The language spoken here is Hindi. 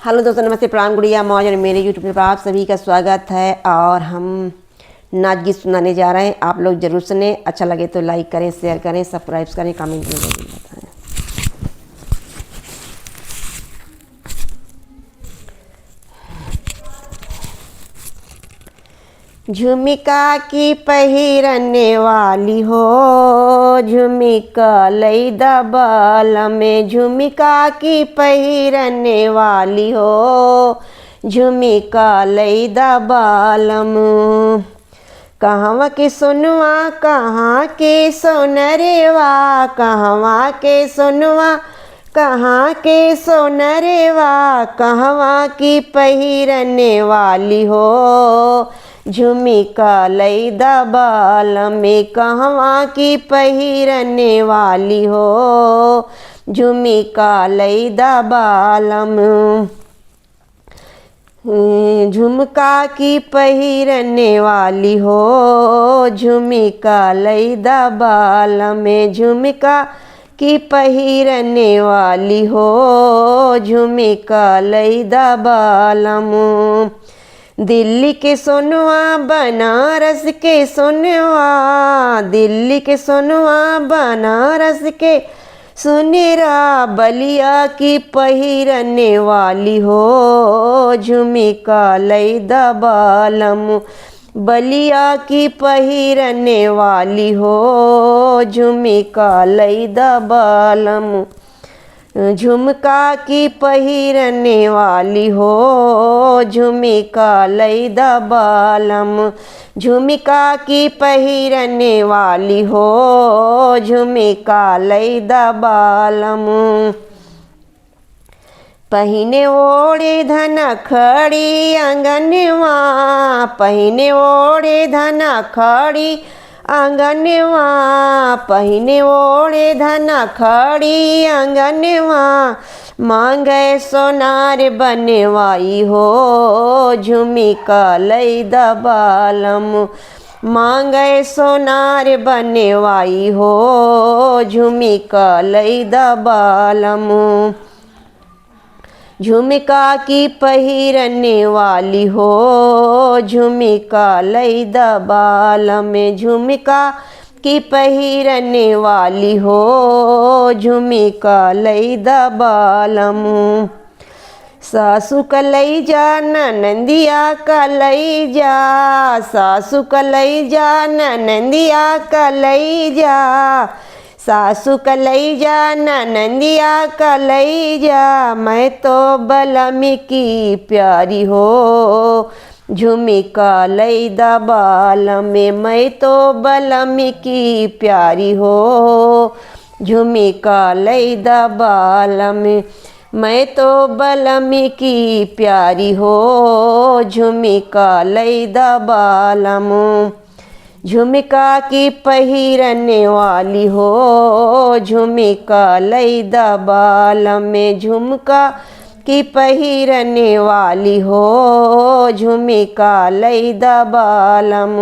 हेलो दोस्तों, नमस्ते, प्रणाम, गुड़िया मौज और मेरे यूट्यूब पर आप सभी का स्वागत है। और हम नाच गीत सुनाने जा रहे हैं। आप लोग जरूर सुने। अच्छा लगे तो लाइक करें, शेयर करें, सब्सक्राइब करें, कमेंट में जरूर बताएं। झुमिका की पहिरने वाली हो, झुमिका लई दबल में। झुमिका की पहिरने वाली हो, झुमिका लई दबलम। कहवा के सोनवा, कहाँ के सोनरेवा, कहवा के सोनवा, कहाँ के सोनरेवा, कहवा की पहिरने वाली हो, झुमिका लई दबल में। कहवा की पहिरने वाली हो, झुमिका लई दबलम। झुमका की पहिरने वाली हो, झुमिका लई दबल में। झुमका की पहिरने वाली हो, झुमिका लई दबलम। दिल्ली के सोनवा, बनारस के सोनवा, दिल्ली के सोनवा, बनारस के सुनेरा, बलिया की पहिरने वाली हो, झुमिका लई दबलम। बलिया की पहिरने वाली हो, झुमिका लई दबलम। झुमका की पहिरने वाली हो, झुमिका लई दबलम। झुमिका की पहिरने वाली हो, झुमिका लई दबलम। पहिने ओढ़े धना खड़ी आंगनवा, पहिने ओढ़े धना खड़ी आंगनवा, पहिने ओढ़े धना खड़ी आंगनवा। मांगे सोनार बनवाई हो, झुमिका लई दबलम। मांगे सोनार बनवाई हो, झुमिका लई दबलम। झुमिका की पहिरने वाली हो, झुमिका लई दबल में। झुमिका की पहिरने वाली हो, झुमिका लई दबलम। सासु का लई जा, ननंदिया का लई जा, सासु का लई जा, ननंदिया का लई जा। सासु का लई जा, ननंदिया का लई जा। मैं तो बलमी की प्यारी हो, झुमिका लई दबल में। मैं तो बलमी की प्यारी हो, झुमिका लई दबल में। मैं तो बलमी की प्यारी हो, झुमिका लई दबलम। झुमिका की पहिरने वाली हो, झुमिका लई दबल में। झुमका की पहिरने वाली हो, झुमिका लई दबलम।